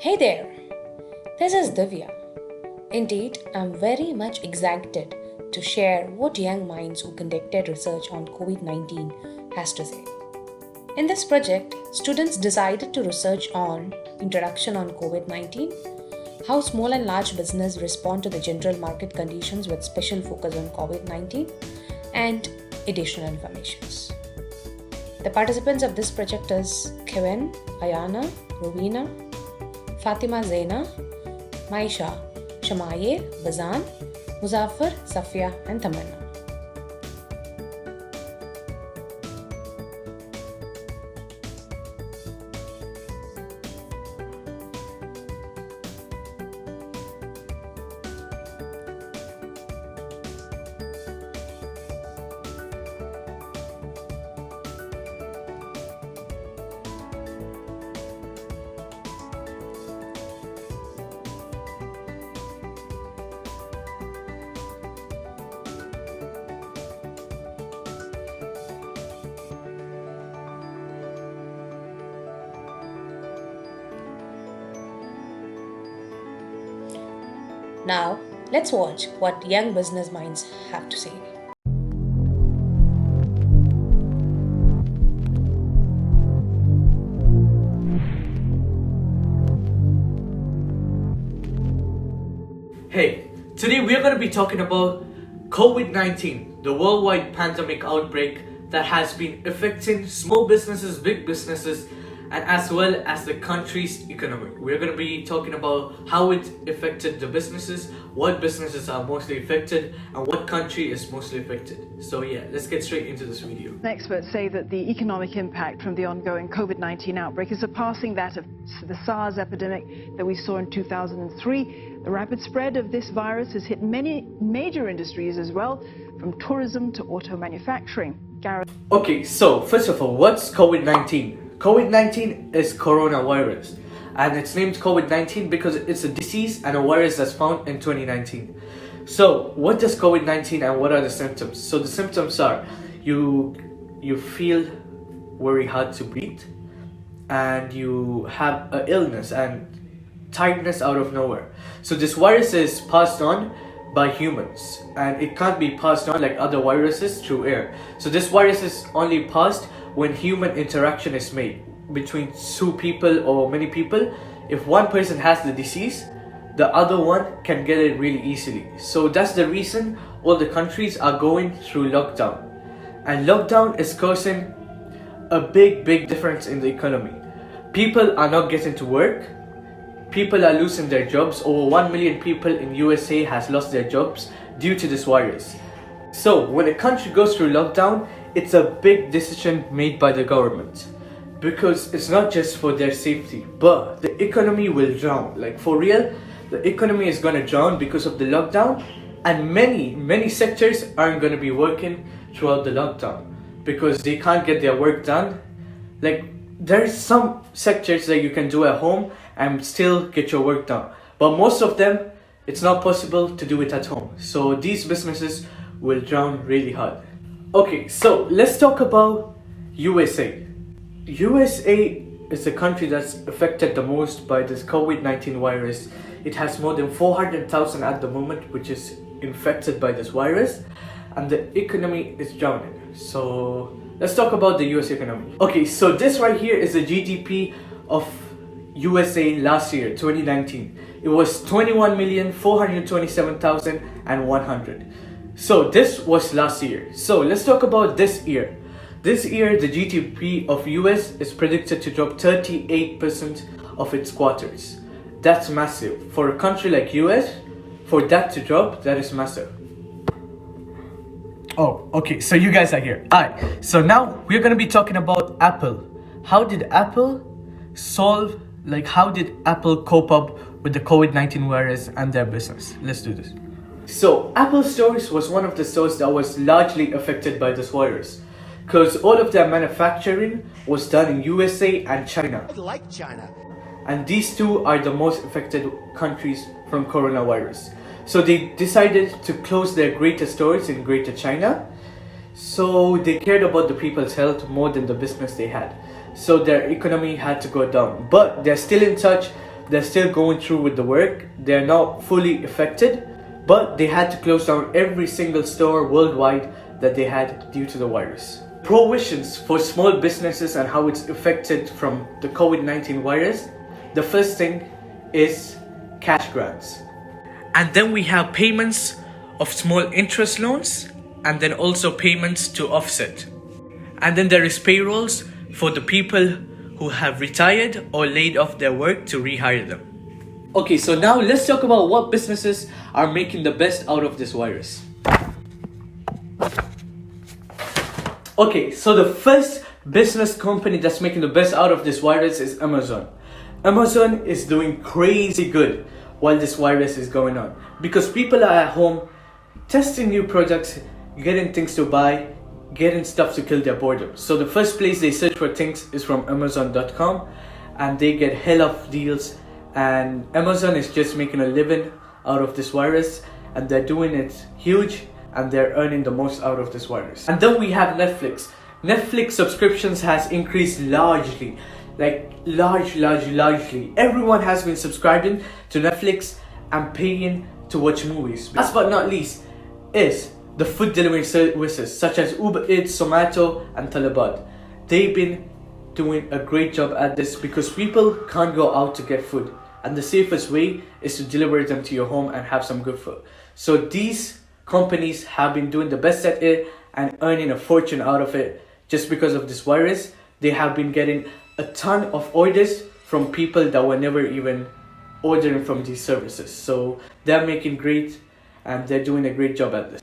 Hey there, this is Divya. Indeed, I'm very much excited to share what young minds who conducted research on COVID-19 has to say. In this project, students decided to research on introduction on COVID-19, how small and large business respond to the general market conditions with special focus on COVID-19, and additional informations. The participants of this project is Kevin, Ayana, Rowena, Fatima Zaina, Maisha, Shamayer, Bazan, Muzaffar, Safia, and Tamanna. Now, let's watch what young business minds have to say. Hey, today we are going to be talking about COVID-19, the worldwide pandemic outbreak that has been affecting small businesses, big businesses, and as well as the country's economy. We're going to be talking about how it affected the businesses, what businesses are mostly affected, and what country is mostly affected. So yeah, let's get straight into this video. Experts say that the economic impact from the ongoing COVID-19 outbreak is surpassing that of the SARS epidemic that we saw in 2003. The rapid spread of this virus has hit many major industries as well, from tourism to auto manufacturing. Gareth? Okay, so first of all, what's COVID-19? COVID-19 is coronavirus, and it's named COVID-19 because it's a disease and a virus that's found in 2019. So what does COVID-19 and what are the symptoms? So the symptoms are you feel very hard to breathe, and you have an illness and tiredness out of nowhere. So this virus is passed on by humans, and it can't be passed on like other viruses through air. So this virus is only passed when human interaction is made between two people or many people. If one person has the disease, the other one can get it really easily. So that's the reason all the countries are going through lockdown, and lockdown is causing a big difference in the economy. People are not getting to work. People are losing their jobs. Over 1 million people in USA has lost their jobs due to this virus. So when a country goes through lockdown, it's a big decision made by the government, because it's not just for their safety, but the economy will drown. Like for real, the economy is gonna drown because of the lockdown, and many sectors aren't gonna be working throughout the lockdown because they can't get their work done. Like there's some sectors that you can do at home and still get your work done, but most of them it's not possible to do it at home. So these businesses will drown really hard. Okay, so let's talk about USA. USA is the country that's affected the most by this COVID-19 virus. It has more than 400,000 at the moment which is infected by this virus, and the economy is drowning. So let's talk about the US economy. Okay, so this right here is the GDP of USA last year, 2019. It was 21,427,100. So this was last year. So let's talk about this year. This year, the GDP of US is predicted to drop 38% of its quarters. That's massive. For a country like US, for that to drop, that is massive. Oh, okay, so you guys are here. Alright, so now we're gonna be talking about Apple. How did Apple cope up with the COVID-19 virus and their business? Let's do this. So Apple stores was one of the stores that was largely affected by this virus, because all of their manufacturing was done in USA and China. I like China. And these two are the most affected countries from coronavirus. So they decided to close their greater stores in Greater China. So they cared about the people's health more than the business they had. So their economy had to go down. But they're still in touch they're still going through with the work. They're not fully affected, but they had to close down every single store worldwide that they had due to the virus. Prohibitions for small businesses and how it's affected from the COVID-19 virus. The first thing is cash grants. And then we have payments of small interest loans, and then also payments to offset. And then there is payrolls for the people who have retired or laid off their work to rehire them. Okay, so now let's talk about what businesses are making the best out of this virus. Okay, so the first business company that's making the best out of this virus is Amazon. Amazon is doing crazy good while this virus is going on, because people are at home testing new products, getting things to buy, getting stuff to kill their boredom. So the first place they search for things is from Amazon.com, and they get hell of deals, and Amazon is just making a living out of this virus, and they're doing it huge, and they're earning the most out of this virus. And then we have Netflix. Netflix subscriptions has increased largely. Largely. Everyone has been subscribing to Netflix and paying to watch movies. Last but not least is the food delivery services such as Uber Eats, Zomato, and Talabat. They've been doing a great job at this because people can't go out to get food, and the safest way is to deliver them to your home and have some good food. So these companies have been doing the best at it and earning a fortune out of it. Just because of this virus, they have been getting a ton of orders from people that were never even ordering from these services. So they're making great, and they're doing a great job at this.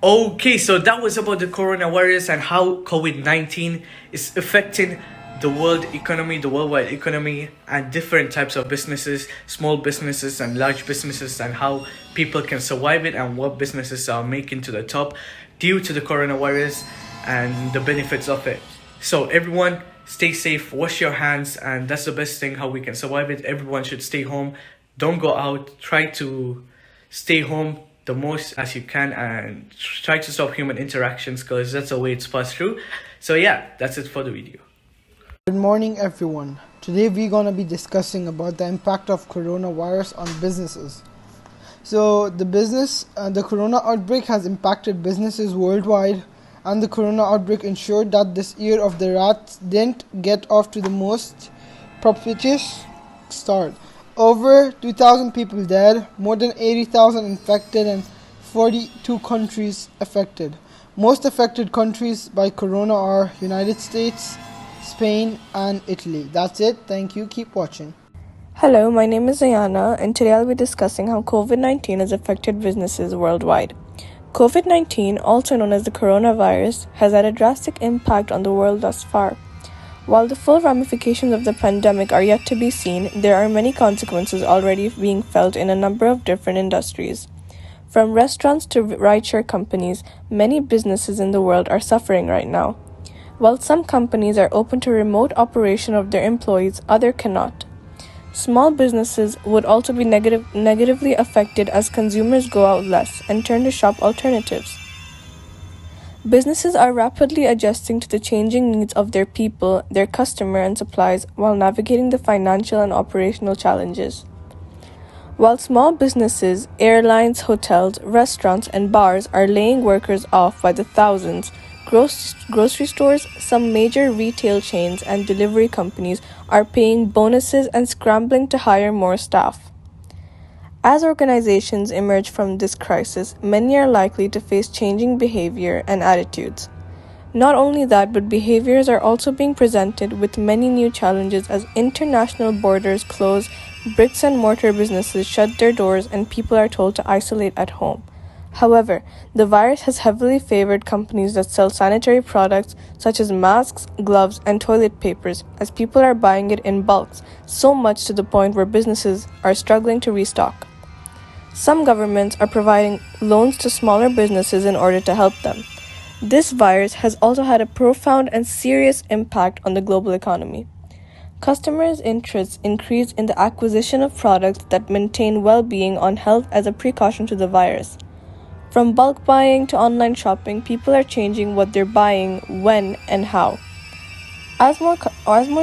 Okay, so that was about the coronavirus and how COVID-19 is affecting the world economy, the worldwide economy, and different types of businesses, small businesses and large businesses, and how people can survive it, and what businesses are making to the top due to the coronavirus and the benefits of it. So everyone, stay safe, wash your hands, and that's the best thing how we can survive it. Everyone should stay home, don't go out, try to stay home the most as you can, and try to stop human interactions, because that's the way it's passed through. So yeah, that's it for the video. Good morning everyone. Today we're going to be discussing about the impact of coronavirus on businesses. So the corona outbreak has impacted businesses worldwide, and the corona outbreak ensured that this year of the rats didn't get off to the most propitious start. Over 2,000 people dead, more than 80,000 infected, and 42 countries affected. Most affected countries by corona are United States, Spain, and Italy. That's it. Thank you. Keep watching. Hello, my name is Ayana, and today I'll be discussing how COVID-19 has affected businesses worldwide. COVID-19, also known as the coronavirus, has had a drastic impact on the world thus far. While the full ramifications of the pandemic are yet to be seen, there are many consequences already being felt in a number of different industries. From restaurants to rideshare companies, many businesses in the world are suffering right now. While some companies are open to remote operation of their employees, others cannot. Small businesses would also be negatively affected as consumers go out less and turn to shop alternatives. Businesses are rapidly adjusting to the changing needs of their people, their customer, and supplies while navigating the financial and operational challenges. While small businesses, airlines, hotels, restaurants, and bars are laying workers off by the thousands, grocery stores, some major retail chains, and delivery companies are paying bonuses and scrambling to hire more staff. As organizations emerge from this crisis, many are likely to face changing behavior and attitudes. Not only that, but behaviors are also being presented with many new challenges as international borders close, bricks and mortar businesses shut their doors, and people are told to isolate at home. However, the virus has heavily favored companies that sell sanitary products such as masks, gloves, and toilet papers, as people are buying it in bulks, so much to the point where businesses are struggling to restock. Some governments are providing loans to smaller businesses in order to help them. This virus has also had a profound and serious impact on the global economy. Customers' interests increased in the acquisition of products that maintain well-being on health as a precaution to the virus. From bulk buying to online shopping, people are changing what they're buying, when, and how. As more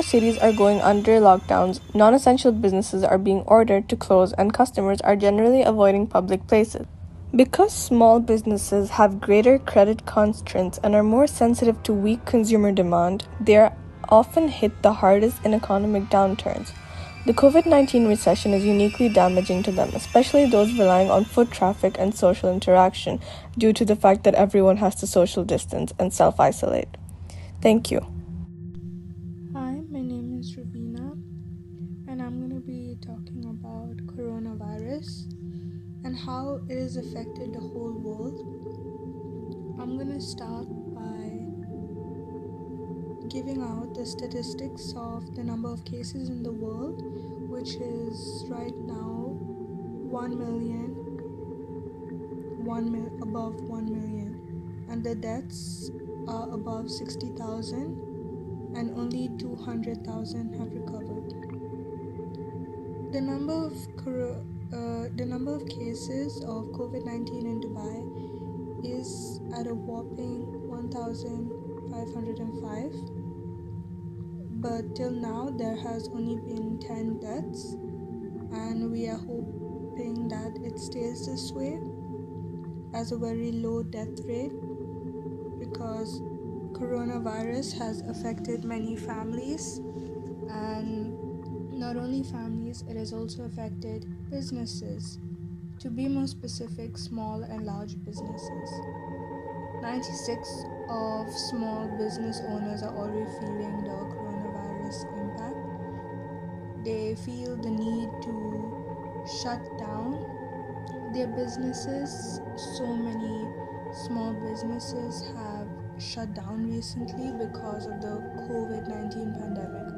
cities are going under lockdowns, non-essential businesses are being ordered to close and customers are generally avoiding public places. Because small businesses have greater credit constraints and are more sensitive to weak consumer demand, they are often hit the hardest in economic downturns. The COVID-19 recession is uniquely damaging to them, especially those relying on foot traffic and social interaction due to the fact that everyone has to social distance and self-isolate. Thank you. Hi, my name is Ravina, and I'm going to be talking about coronavirus and how it has affected the whole world. I'm going to start by giving out the statistics of the number of cases in the world, which is right now 1 million, above 1 million, and the deaths are above 60,000, and only 200,000 have recovered. The number of cases of COVID-19 in Dubai is at a whopping 1,505, but till now there has only been 10 deaths, and we are hoping that it stays this way as a very low death rate, because coronavirus has affected many families, and not only families, it has also affected businesses. To be more specific, small and large businesses. 96 of small business owners are already feeling the coronavirus impact. They feel the need to shut down their businesses. So many small businesses have shut down recently because of the COVID-19 pandemic.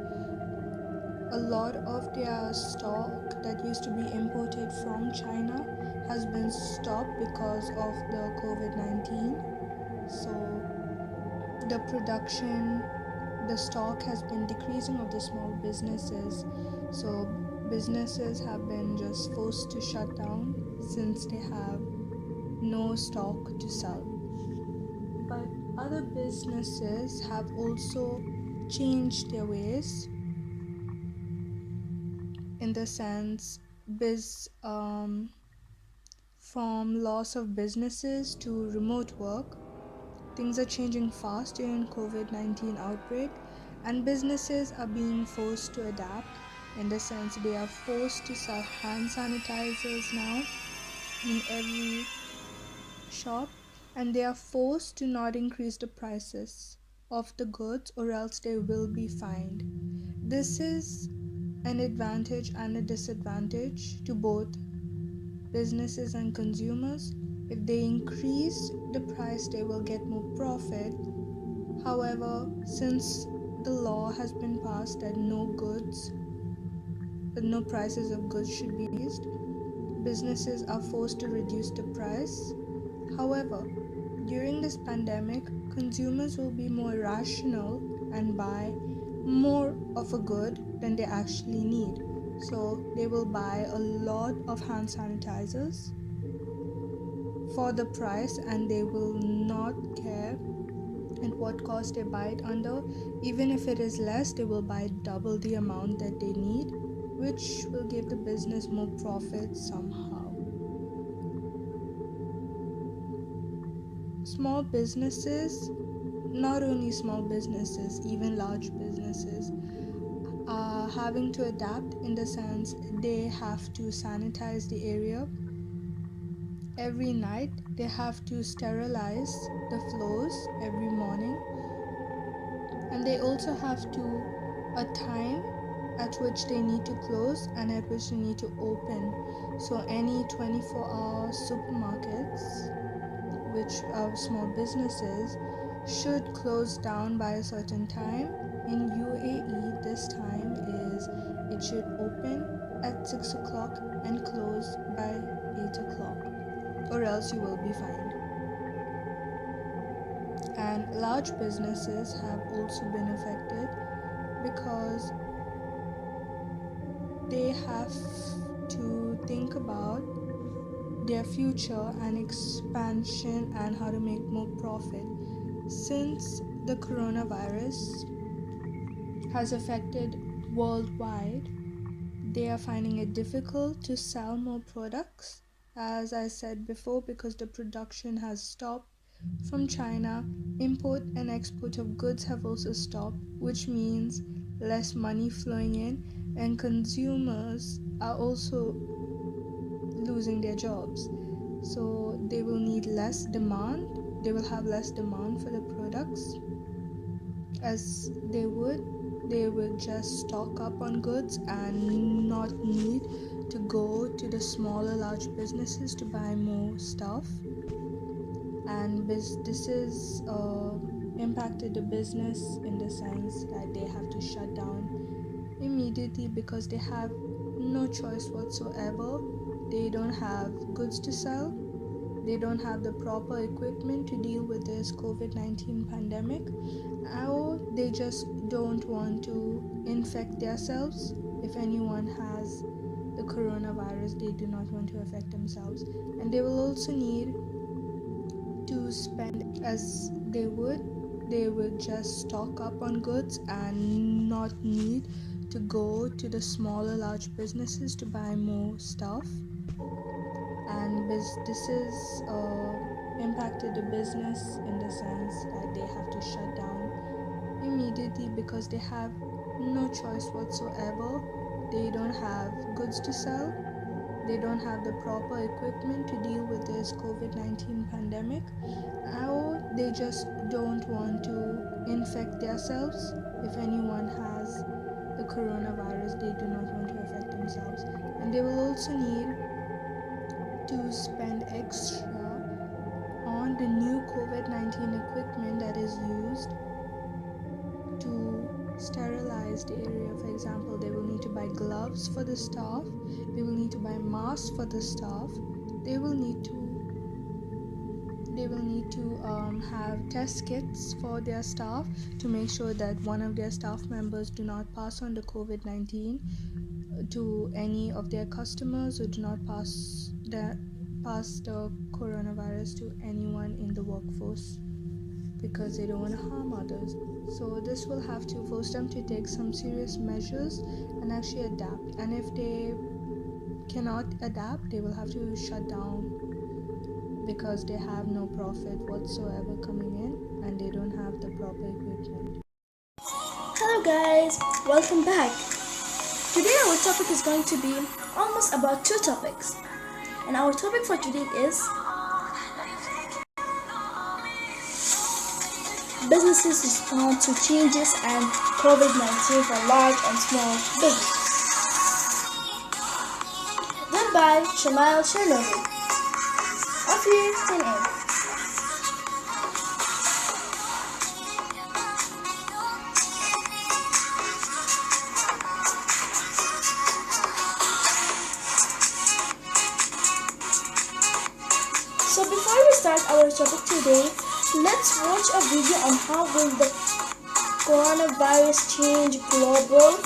A lot of their stock that used to be imported from China has been stopped because of the COVID-19. So the production, the stock has been decreasing of the small businesses. So businesses have been just forced to shut down since they have no stock to sell. But other businesses have also changed their ways, in the sense from loss of businesses to remote work. Things are changing fast during COVID-19 outbreak, and businesses are being forced to adapt, in the sense they are forced to sell hand sanitizers now in every shop, and they are forced to not increase the prices of the goods or else they will be fined. This is an advantage and a disadvantage to both businesses and consumers. If they increase the price, they will get more profit. However, since the law has been passed that no prices of goods should be raised, businesses are forced to reduce the price. However, during this pandemic, consumers will be more rational and buy more of a good than they actually need. So they will buy a lot of hand sanitizers for the price, and they will not care at what cost they buy it under. Even if it is less, they will buy double the amount that they need, which will give the business more profit somehow. Small businesses, not only small businesses, even large businesses, are having to adapt, in the sense they have to sanitize the area every night. They have to sterilize the floors every morning, and they also have to a time at which they need to close and at which they need to open. So any 24-hour supermarkets, which are small businesses, should close down by a certain time. In UAE, this time is it should open at 6 o'clock and close by 8 o'clock, or else you will be fined. And large businesses have also been affected because they have to think about their future and expansion and how to make more profit. Since the coronavirus has affected worldwide, they are finding it difficult to sell more products, as I said before, because the production has stopped from China. Import and export of goods have also stopped, which means less money flowing in, and consumers are also losing their jobs. So they will need less demand, they will have less demand for the products as they would just stock up on goods and not need to go to the smaller large businesses to buy more stuff. And this is impacted the business in the sense that they have to shut down immediately because they have no choice whatsoever. They don't have goods to sell, they don't have the proper equipment to deal with this COVID-19 pandemic, or they just don't want to infect themselves. If anyone has the coronavirus, they do not want to affect themselves, and they will also need to spend as they would just stock up on goods and not need to go to the smaller large businesses to buy more stuff. And this is impacted the business in the sense that they have to shut down immediately because they have no choice whatsoever. They don't have goods to sell, they don't have the proper equipment to deal with this COVID-19 pandemic, or they just don't want to infect themselves. If anyone has the coronavirus, they do not want to affect themselves, and they will also need to spend extra on the new COVID-19 equipment that is used to sterilize the area. For example, they will need to buy gloves for the staff, they will need to buy masks for the staff, they will need to have test kits for their staff to make sure that one of their staff members do not pass on the COVID-19 to any of their customers, or do not pass the coronavirus to anyone in the workforce because they don't want to harm others. So this will have to force them to take some serious measures and actually adapt. And if they cannot adapt, they will have to shut down because they have no profit whatsoever coming in and they don't have the proper equipment. Hello guys, welcome back. Today our topic is going to be almost about two topics. And our topic for today is businesses respond to changes and COVID-19 for large and small businesses. Done by Shamail Chernobyl. Off you tune in. So before we start our topic today, let's watch a video on how will the coronavirus change global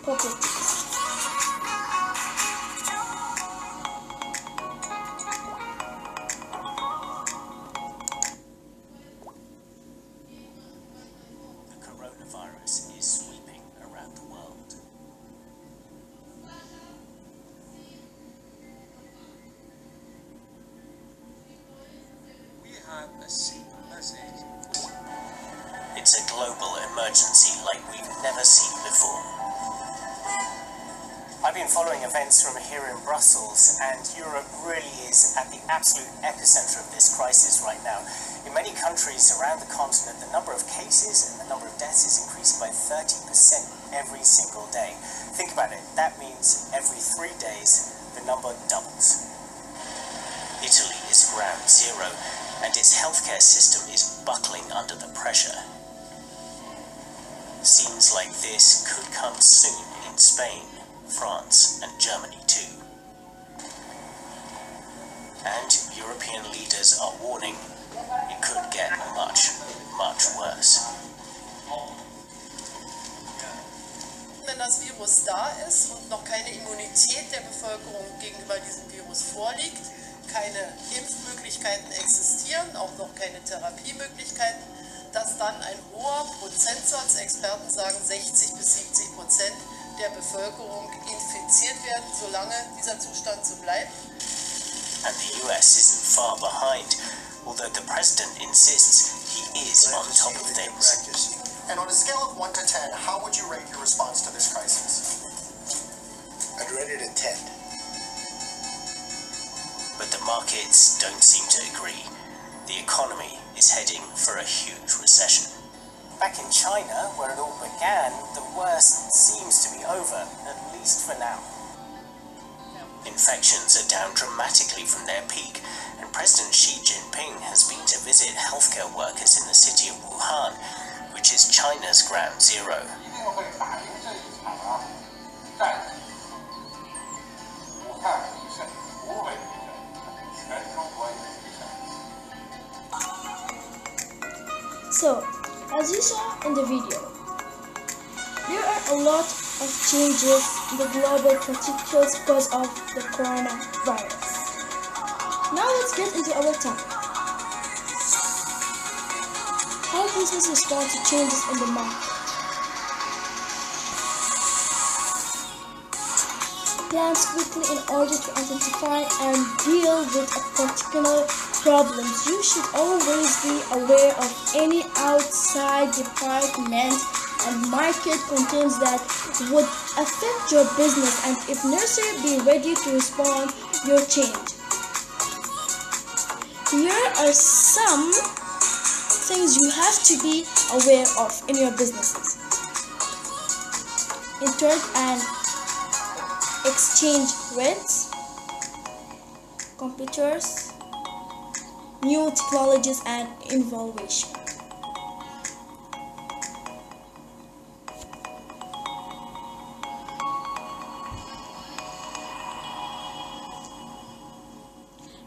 properties. The coronavirus is sweeping around the world. We have a simple message. It's a global emergency like we've never seen before. I've been following events from here in Brussels, and Europe really is at the absolute epicenter of this crisis right now. In many countries around the continent, the number of cases and the number of deaths is increasing by 30% every single day. Think about it, that means every 3 days the number doubles. Italy is ground zero, and its healthcare system is buckling under the pressure. Scenes like this could come soon in Spain, France, and Germany too. And European leaders are warning it could get much, much worse. Wenn das Virus da ist und noch keine Immunität der Bevölkerung gegenüber diesem Virus vorliegt, keine Impfmöglichkeiten existieren, auch noch keine Therapiemöglichkeiten, dass dann ein hoher Prozentsatz, Experten sagen 60 bis 70% der Bevölkerung infiziert werden, solange dieser Zustand so bleibt. And the US isn't far behind, although the president insists he is on top of things. And on a scale of 1 to 10, how would you rate your response to this crisis? I'd rate it a 10. But the markets don't seem to agree. The economy is heading for a huge recession. Back in China, where it all began, the worst seems to be over, at least for now. Infections are down dramatically from their peak, and President Xi Jinping has been to visit healthcare workers in the city of Wuhan, which is China's ground zero. So, as you saw in the video, there are a lot of changes in the global particulars because of the coronavirus. Now let's get into our topic. How business respond to changes in the market. Plans quickly in order to identify and deal with a particular problem. You should always be aware of any outside department and market conditions that would affect your business, and if necessary, be ready to respond your change. Here are some things you have to be aware of in your businesses. Internet and exchange rates, computers, new technologies and innovation.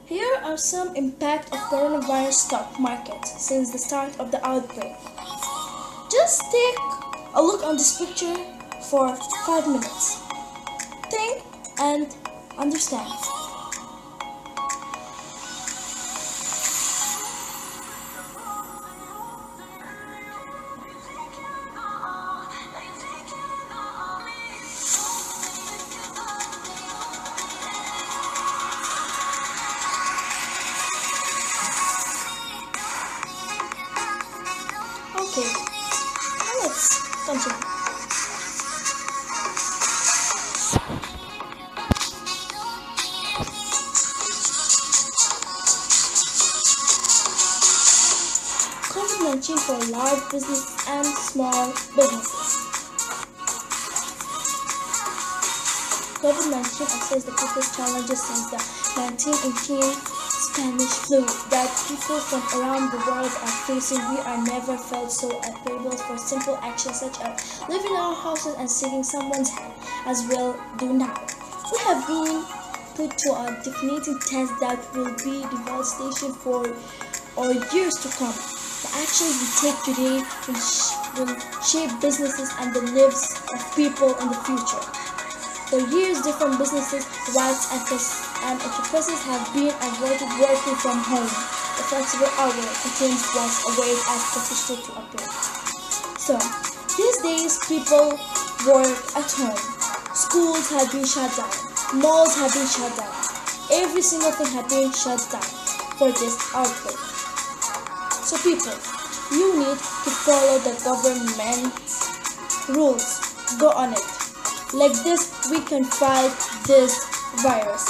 Here are some impact of coronavirus stock market since the start of the outbreak. Just take a look on this picture for 5 minutes. Think and understand. Okay, now let's continue. COVID-19 for large business and small businesses. COVID-19 assessed the biggest challenges since the 1918 Spanish flu that people from around the world are facing. We are never felt so available for simple actions such as leaving our houses and shaking someone's hand as we'll do now. We have been put to a definitive test that will be devastation for years to come. The actions we take today will shape businesses and the lives of people in the future. For years, different businesses, rights, and enterprises have been avoided working from home. The flexible hour contains was a way as persisted to appear. So, these days, people work at home. Schools have been shut down. Malls have been shut down. Every single thing has been shut down for this outbreak. So people, you need to follow the government's rules. Go on it. Like this, we can fight this virus.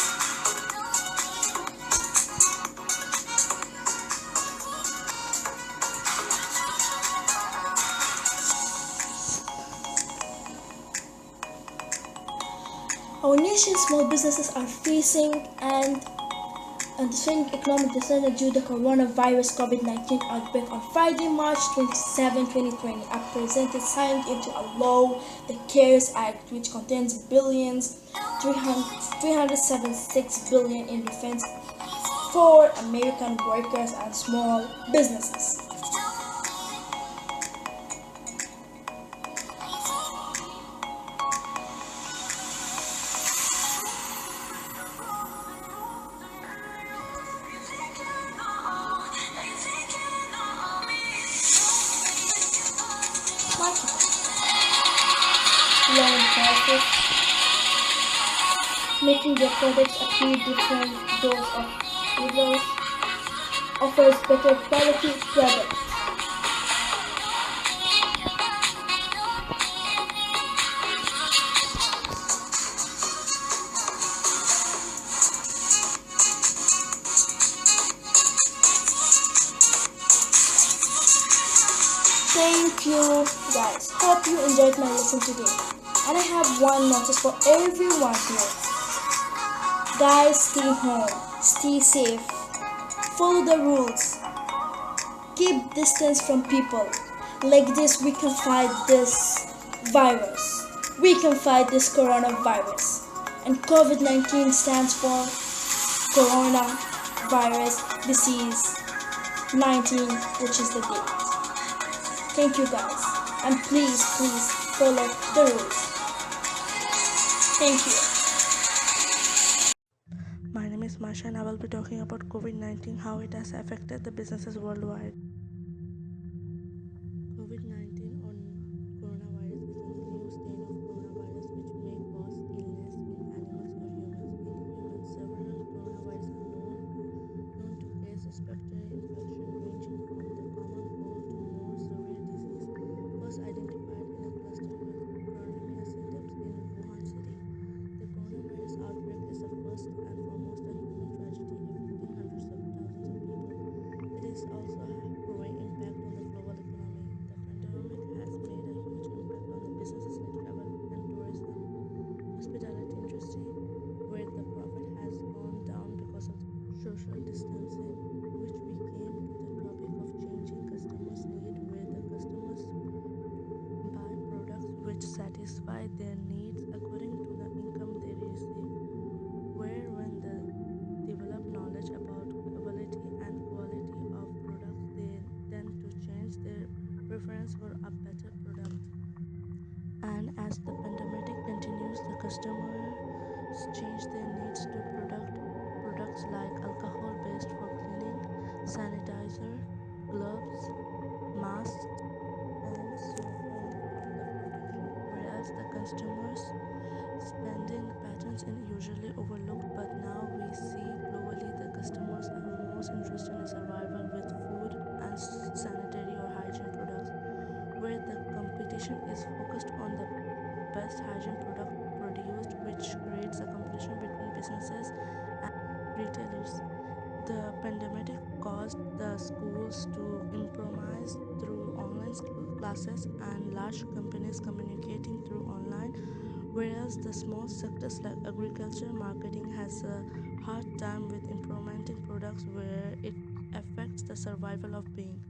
Our nation's small businesses are facing and understanding economic disaster due to the coronavirus COVID-19 outbreak. On Friday, March 27, 2020, a president signed into a law, the CARES Act, which contains $376 billion in defense for American workers and small businesses. making their products appeal different dose of evils, offers better quality products. Thank you guys. Hope you enjoyed my lesson today. And I have one notice for everyone here. Guys, stay home, stay safe, follow the rules, keep distance from people. Like this, we can fight this virus. We can fight this coronavirus. And COVID-19 stands for coronavirus disease 19, which is the date. Thank you guys. And please follow the rules. Thank you. My name is Masha and I will be talking about COVID-19, how it has affected the businesses worldwide. COVID-19 or coronavirus is a new strain of coronavirus which may cause illness in animals or humans. In humans, several coronaviruses are known to cause respiratory infection ranging from the common cold to more severe disease. First identified in a cluster with coronavirus symptoms in Wuhan city. The coronavirus outbreak is the first and foremost a human tragedy affecting hundreds of thousands of people. It is also having impact on the global economy. The pandemic has made a huge impact on the businesses like travel and tourism, hospitality industry, where the profit has gone down because of social distancing, which we came to the topic of changing customers' need, where the customers buy products which satisfy their needs according to the income they receive, where when they develop knowledge about quality and quality of products, they tend to change their preference for a better product. And as the pandemic continues, the customers change their needs to products like alcohol based for cleaning, sanitizer, gloves, masks, and so on for the protection. Whereas the consumers' spending patterns are usually overlooked, but now we see globally the customers are most interested in survival with food and sanitary or hygiene products, where the competition is focused on the best hygiene product produced, which creates a competition between businesses and retailers. The pandemic caused the schools to improvise through online classes and large companies communicating through online, whereas the small sectors like agriculture marketing has a hard time with implementing products where it affects the survival of being,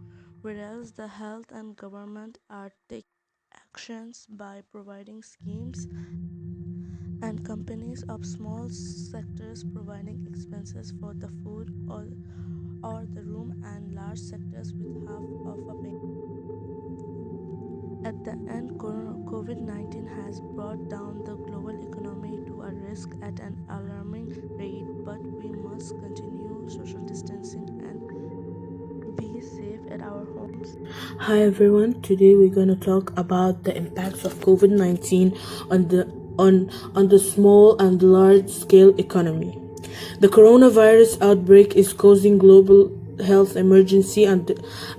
whereas the health and government are taking actions by providing schemes and companies of small sectors providing expenses for the food or the room and large sectors with half of a pay. At the end, COVID-19 has brought down the global economy to a risk at an alarming rate, but we must continue social distancing and be safe at our homes. Hi everyone, today we're going to talk about the impacts of COVID-19 on the small and large scale economy. The coronavirus outbreak is causing global health emergency and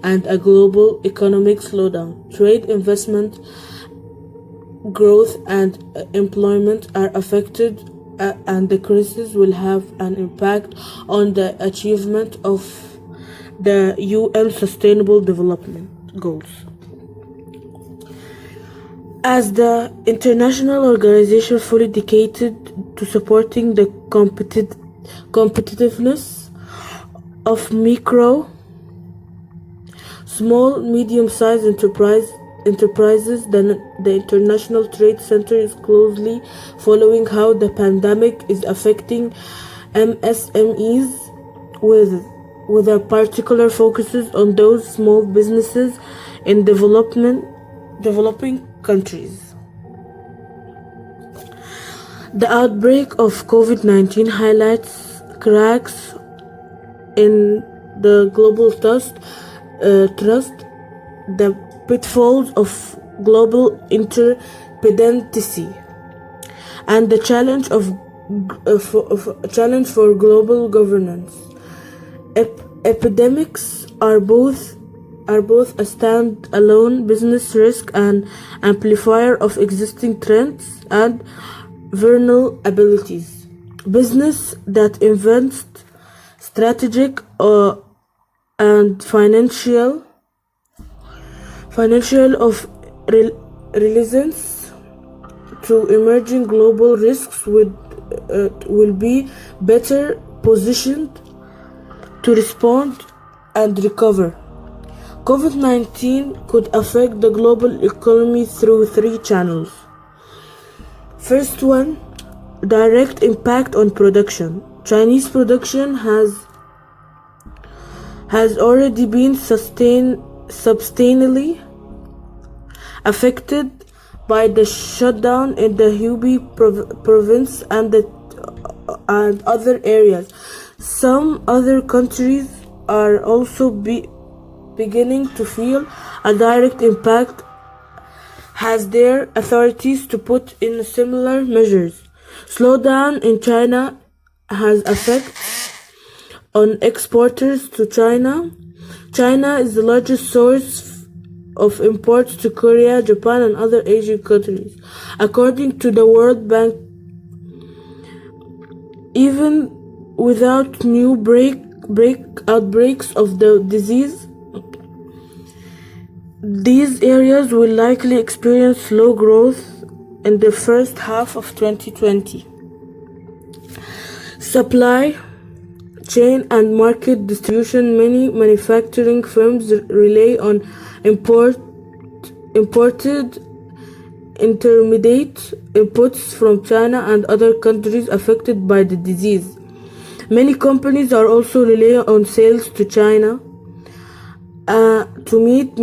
a global economic slowdown. Trade, investment, growth and employment are affected, and the crisis will have an impact on the achievement of the UN Sustainable Development Goals. As the international organization fully dedicated to supporting the competitiveness of micro, small, medium-sized enterprises, the International Trade Center is closely following how the pandemic is affecting MSMEs with a particular focuses on those small businesses in developing countries. The outbreak of COVID-19 highlights cracks in the global trust, the pitfalls of global interdependency, and the challenge of challenge for global governance. Epidemics are both a stand-alone business risk and amplifier of existing trends and vulnerabilities. Business that invents strategic and financial of resilience to emerging global risks will be better positioned to respond and recover. COVID-19 could affect the global economy through three channels. First one, direct impact on production. Chinese production has already been substantially affected by the shutdown in the Hubei province and other areas. Some other countries are also beginning to feel a direct impact as their authorities to put in similar measures. Slowdown in China has effect on exporters to China. China is the largest source of imports to Korea, Japan, and other Asian countries. According to the World Bank, even without new outbreaks of the disease, these areas will likely experience slow growth in the first half of 2020. Supply chain and market distribution. Many manufacturing firms rely on imported intermediate inputs from China and other countries affected by the disease. Many companies are also relying on sales to China to meet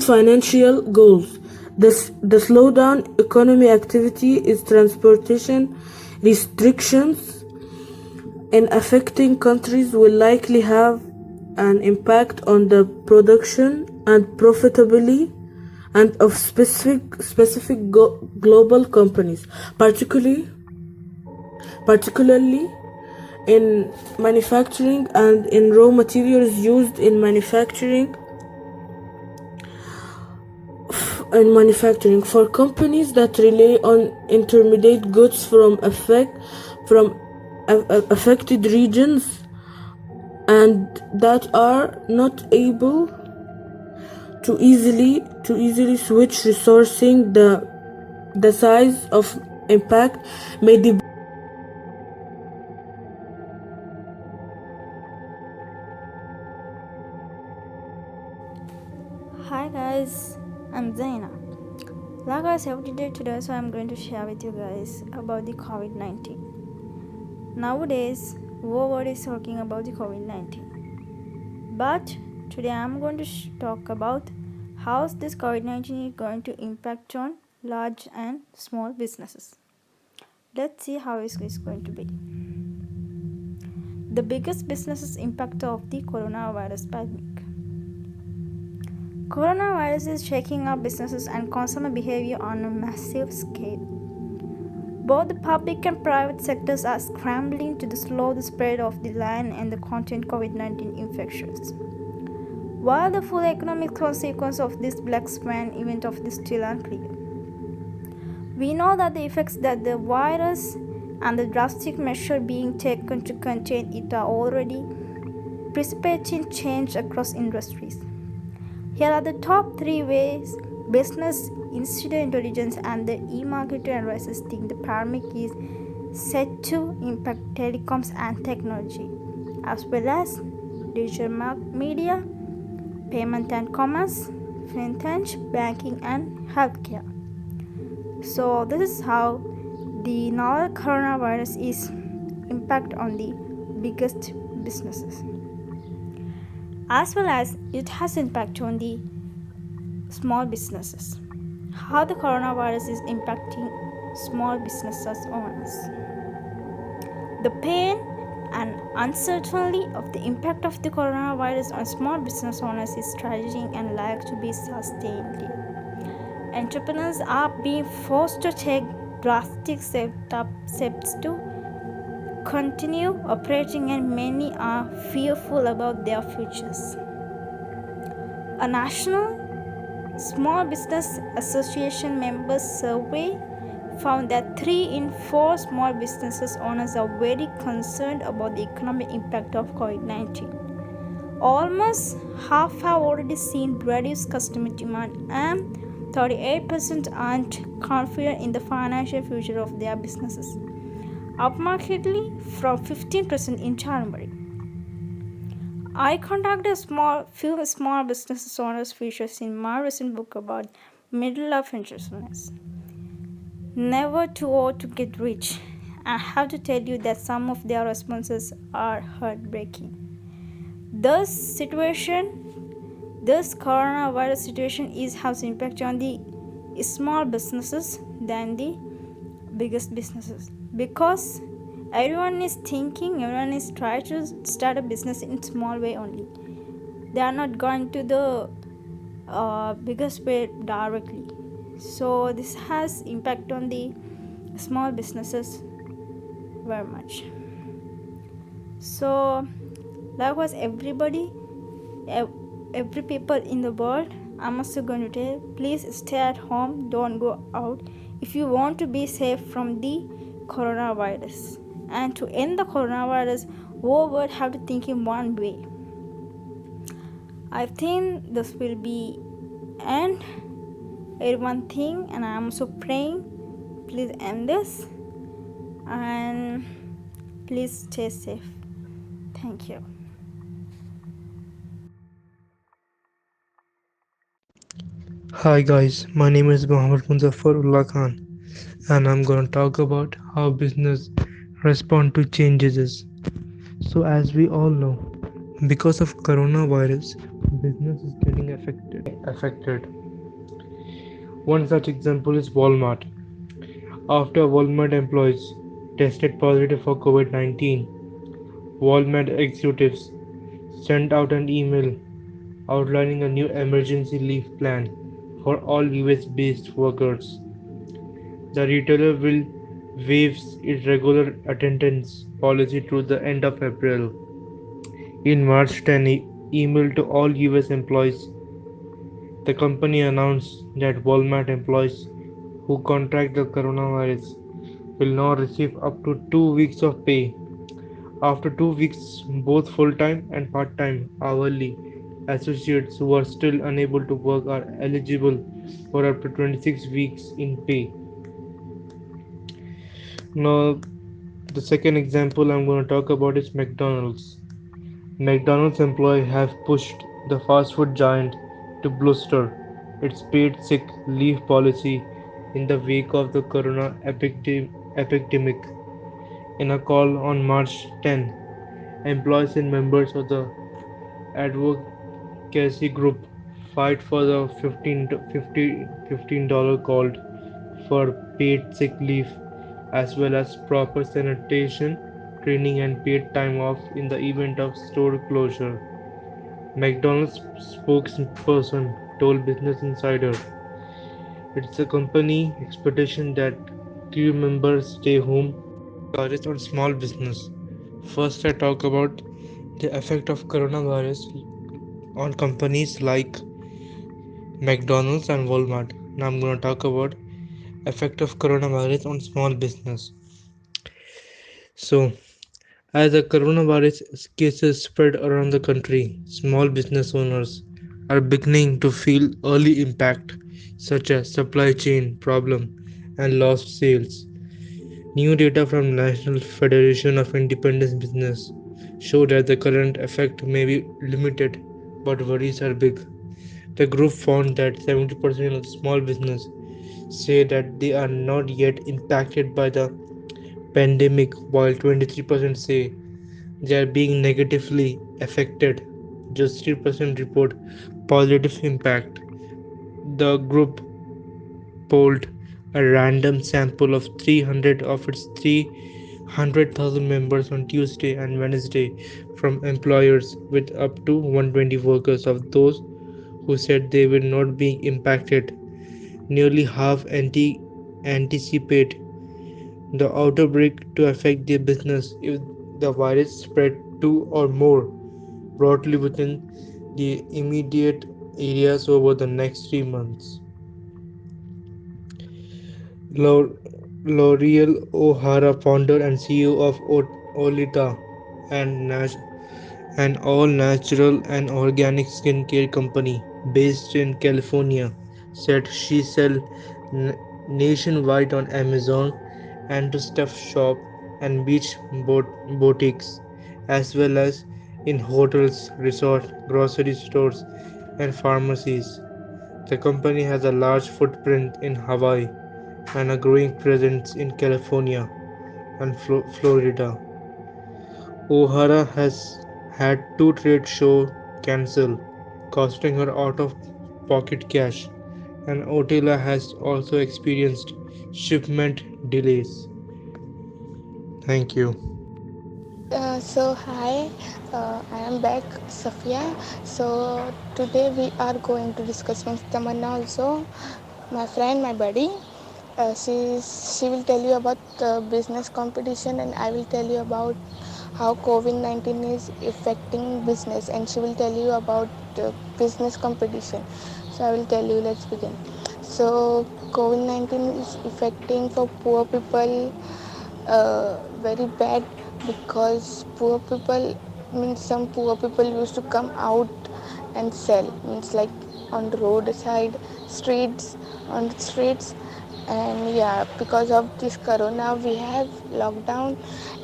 financial goals. The slowdown economic activity is transportation restrictions in affecting countries will likely have an impact on the production and profitability and of specific global companies, particularly in manufacturing and in raw materials used in manufacturing. For companies that rely on intermediate goods from affected regions and that are not able to easily switch resourcing, the size of impact may be. Hi guys, I'm Zaina. Like I said today, so I'm going to share with you guys about the COVID-19. Nowadays, world is talking about the COVID-19. But today I'm going to talk about how this COVID-19 is going to impact on large and small businesses. Let's see how it is going to be. The biggest business impact of the coronavirus pandemic. Coronavirus is shaking up businesses and consumer behavior on a massive scale. Both the public and private sectors are scrambling to slow the spread of the line and the contained COVID-19 infections. While the full economic consequence of this black swan event is still unclear. We know that the effects that the virus and the drastic measure being taken to contain it are already precipitating change across industries. Here are the top 3 ways business, institutional intelligence, and the e-marketer analysis think the pandemic is set to impact telecoms and technology, as well as digital media, payment and commerce, fintech, banking, and healthcare. So this is how the novel coronavirus is impact on the biggest businesses, as well as it has impact on the small businesses. How the coronavirus is impacting small businesses owners. The pain and uncertainty of the impact of the coronavirus on small business owners is tragic and like to be sustained. Entrepreneurs are being forced to take drastic steps to continue operating, and many are fearful about their futures. A national Small Business Association members survey found that 3 in 4 small businesses owners are very concerned about the economic impact of COVID-19. Almost half have already seen reduced customer demand, and 38% aren't confident in the financial future of their businesses, up markedly from 15% in January. I contacted few small business owners features in my recent book about middle of interestingness. Never too old to get rich. I have to tell you that some of their responses are heartbreaking. This coronavirus situation has impact on the small businesses than the biggest businesses, because everyone is trying to start a business in small way only. They are not going to the biggest way directly. So this has impact on the small businesses very much. So likewise, every people in the world, I'm also going to tell, please stay at home, don't go out if you want to be safe from the coronavirus. And to end the coronavirus, whole world have to think in one way. I think this will be end everyone thing, and I'm also praying, please end this, and please stay safe. Thank you. Hi guys, my name is Muhammad Muzaffarullah Khan, and I'm gonna talk about how business respond to changes. So as we all know, because of coronavirus, business is getting affected. One such example is Walmart. After Walmart employees tested positive for COVID-19, Walmart executives sent out an email outlining a new emergency leave plan for all US-based workers. The retailer will waive its regular attendance policy through the end of April. In March 10 email to all US employees, the company announced that Walmart employees who contract the coronavirus will now receive up to 2 weeks of pay. After 2 weeks, both full-time and part-time hourly associates who are still unable to work are eligible for up to 26 weeks in pay. Now, the second example I'm going to talk about is McDonald's. McDonald's employees have pushed the fast food giant to bluster its paid sick leave policy in the wake of the corona epidemic. In a call on March 10, employees and members of the advocacy group Fight for the $15 called for paid sick leave as well as proper sanitation, training and paid time off in the event of store closure. McDonald's spokesperson told Business Insider it's a company expectation that crew members stay home. Coronavirus on small business. First, I talk about the effect of coronavirus on companies like McDonald's and Walmart. Now I'm going to talk about effect of coronavirus on small business. So, as the coronavirus cases spread around the country, small business owners are beginning to feel early impact such as supply chain problem and lost sales. New data from National Federation of Independent Business show that the current effect may be limited but worries are big. The group found that 70% of small business say that they are not yet impacted by the pandemic, while 23% say they are being negatively affected. Just 3% report positive impact. The group polled a random sample of 300 of its 300,000 members on Tuesday and Wednesday from employers with up to 120 workers. Of those who said they will not be impacted, nearly half anticipate the outbreak to affect their business if the virus spread two or more broadly within the immediate areas over the next 3 months. Lau- L'Oreal O'Hara, founder and CEO of Olita, and an all-natural and organic skincare company based in California, said she sells nationwide on Amazon and to stuff shop and beach boutiques, as well as in hotels, resorts, grocery stores, and pharmacies. The company has a large footprint in Hawaii and a growing presence in California and Florida. O'Hara has had two trade shows cancelled, costing her out of pocket cash, and Otela has also experienced shipment delays. Thank you. Hi, I am back, Safia. So today we are going to discuss with Tamanna also, my friend, my buddy. She will tell you about business competition, and I will tell you about how COVID-19 is affecting business, and she will tell you about business competition. So I will tell you. Let's begin. So COVID-19 is affecting for poor people very bad, because poor people means some poor people used to come out and sell, means like on the roadside streets, on the streets. And yeah, because of this corona we have lockdown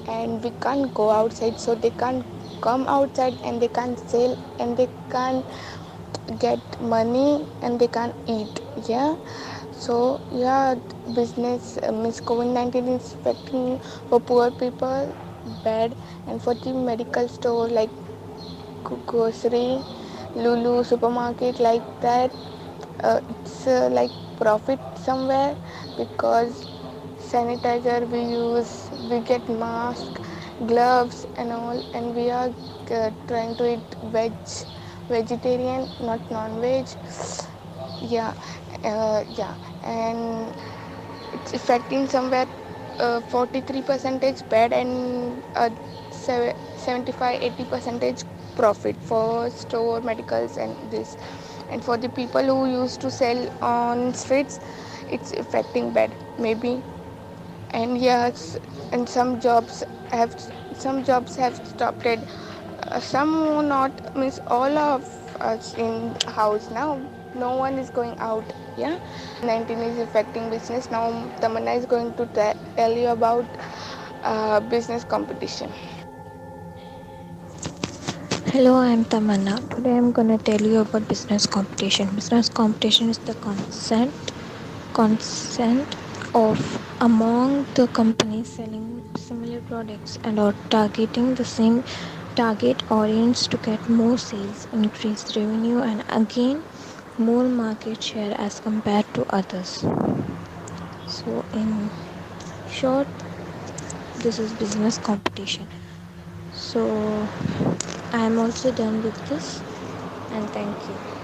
and we can't go outside, so they can't come outside and they can't sell and they can't get money and they can't eat. Yeah, so yeah, business means COVID-19 is affecting for poor people bad, and for the medical store like grocery, Lulu supermarket like that, it's like profit somewhere, because sanitizer we use, we get mask, gloves and all, and we are trying to eat vegetarian, not non-veg. Yeah, yeah, and it's affecting somewhere 43 percentage bad and 75 80 percentage profit for store medicals and this. And for the people who used to sell on streets, it's affecting bad maybe. And yes, and some jobs have stopped it, some not, means all of us in house now, no one is going out. Yeah, 19 is affecting business. Now Tamanna is going to tell you about business competition. Hello, I am Tamanna. Today I am going to tell you about business competition. Business competition is the consent of among the companies selling similar products and are targeting the same target audience to get more sales, increase revenue, and again more market share as compared to others. So, in short, this is business competition. So, I am also done with this, and thank you.